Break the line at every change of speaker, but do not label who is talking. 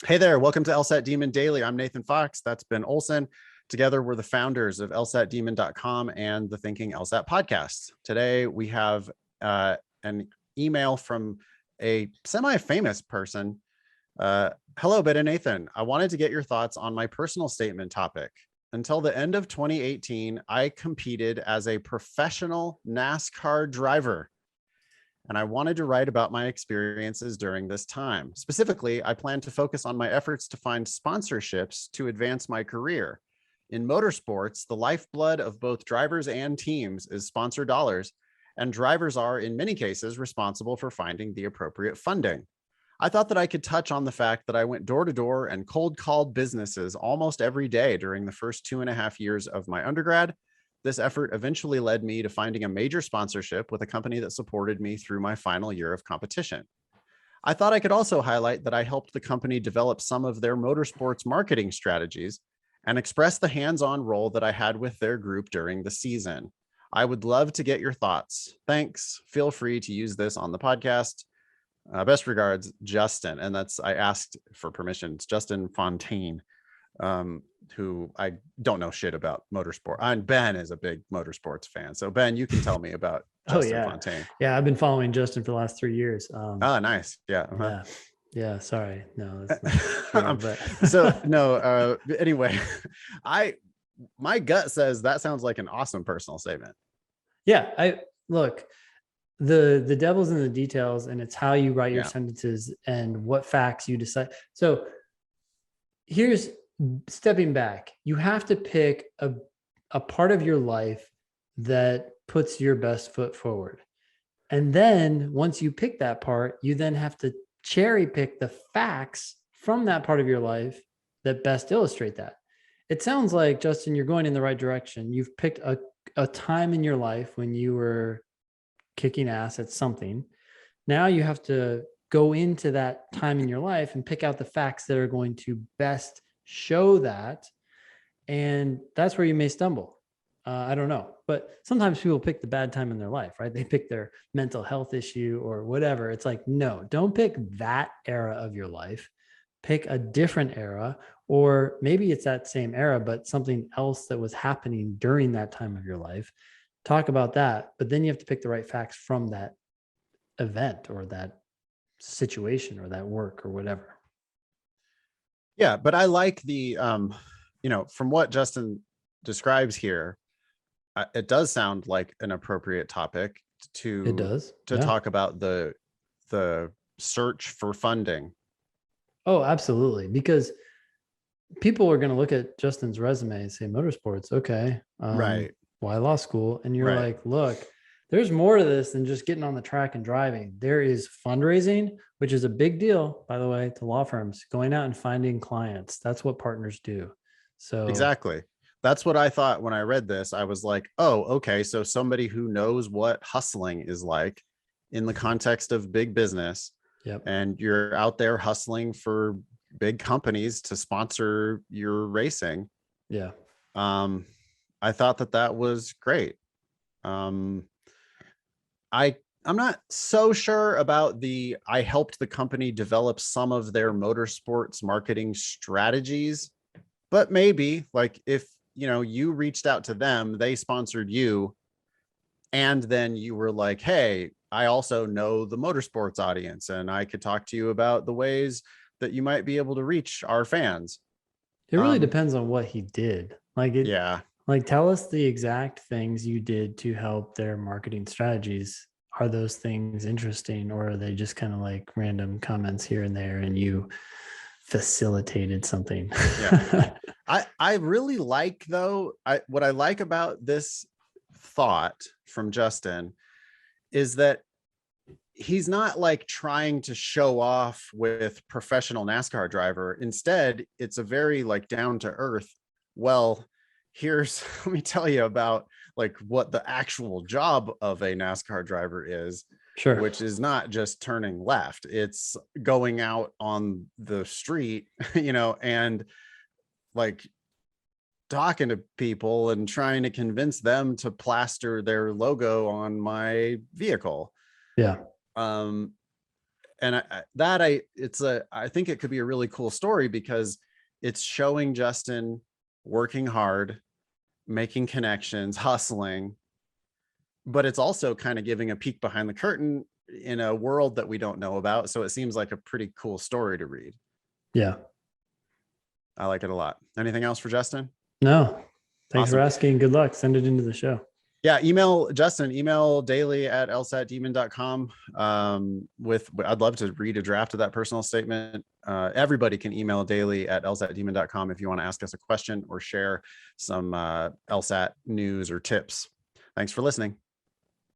Hey there, welcome to LSAT Demon Daily. I'm Nathan Fox. That's Ben Olson. Together, we're the founders of LSATdemon.com and the Thinking LSAT podcast. Today, we have an email from a semi-famous person. Hello, Ben and Nathan. I wanted to get your thoughts on my personal statement topic. Until the end of 2018, I competed as a professional NASCAR driver, and I wanted to write about my experiences during this time. Specifically, I plan to focus on my efforts to find sponsorships to advance my career. In motorsports, the lifeblood of both drivers and teams is sponsor dollars, and drivers are, in many cases, responsible for finding the appropriate funding. I thought that I could touch on the fact that I went door to door and cold called businesses almost every day during the first 2.5 years of my undergrad. This effort eventually led me to finding a major sponsorship with a company that supported me through my final year of competition. I thought I could also highlight that I helped the company develop some of their motorsports marketing strategies and express the hands-on role that I had with their group during the season. I would love to get your thoughts. Thanks. Feel free to use this on the podcast. Best regards, Justin. And I asked for permission. It's Justin Fontaine. Who I don't know shit about motorsport. And Ben is a big motorsports fan. So Ben, you can tell me about Justin Fontaine.
Yeah, I've been following Justin for the last 3 years.
Nice. Yeah.
Yeah. Sorry. No, that's not true, but
so no, anyway, my gut says that sounds like an awesome personal statement.
Yeah, look, the devil's in the details, and it's how you write your sentences and what facts you decide. So here's stepping back. You have to pick a part of your life that puts your best foot forward. And then once you pick that part, you then have to cherry pick the facts from that part of your life that best illustrate that. It sounds like, Justin, you're going in the right direction. You've picked a time in your life when you were kicking ass at something. Now you have to go into that time in your life and pick out the facts that are going to best show that. And that's where you may stumble. I don't know, but sometimes people pick the bad time in their life, right? They pick their mental health issue or whatever. It's like, no, don't pick that era of your life. Pick a different era, or maybe it's that same era, but something else that was happening during that time of your life. Talk about that, but then you have to pick the right facts from that event or that situation or that work or whatever.
Yeah, but I like the, from what Justin describes here, it does sound like an appropriate topic to talk about the search for funding.
Oh, absolutely. Because people are going to look at Justin's resume and say, motorsports. Okay.
Right.
Why law school? And you're like, look, there's more to this than just getting on the track and driving. There is fundraising, which is a big deal, by the way, to law firms, going out and finding clients. That's what partners do. So
exactly. That's what I thought when I read this. I was like, oh, okay. So somebody who knows what hustling is like in the context of big business.
Yep.
And you're out there hustling for big companies to sponsor your racing.
Yeah.
I thought that was great. I'm not so sure about I helped the company develop some of their motorsports marketing strategies, but maybe like if, you reached out to them, they sponsored you. And then you were like, hey, I also know the motorsports audience and I could talk to you about the ways that you might be able to reach our fans.
It really depends on what he did. Like, tell us the exact things you did to help their marketing strategies. Are those things interesting, or are they just kind of like random comments here and there and you facilitated something?
Yeah. I really like, though, what I like about this thought from Justin is that he's not like trying to show off with professional NASCAR driver. Instead, it's a very like down to earth. Well, let me tell you about like what the actual job of a NASCAR driver is.
Sure.
Which is not just turning left. It's going out on the street, and like talking to people and trying to convince them to plaster their logo on my vehicle.
Yeah.
And I think it could be a really cool story because it's showing Justin working hard, making connections, hustling, but it's also kind of giving a peek behind the curtain in a world that we don't know about. So it seems like a pretty cool story to read.
Yeah.
I like it a lot. Anything else for Justin?
No. Thanks
Awesome.
for asking. Good luck. Send it into the show.
Yeah, email Justin, email daily@lsatdemon.com. I'd love to read a draft of that personal statement. Everybody can email daily@lsatdemon.com if you want to ask us a question or share some LSAT news or tips. Thanks for listening.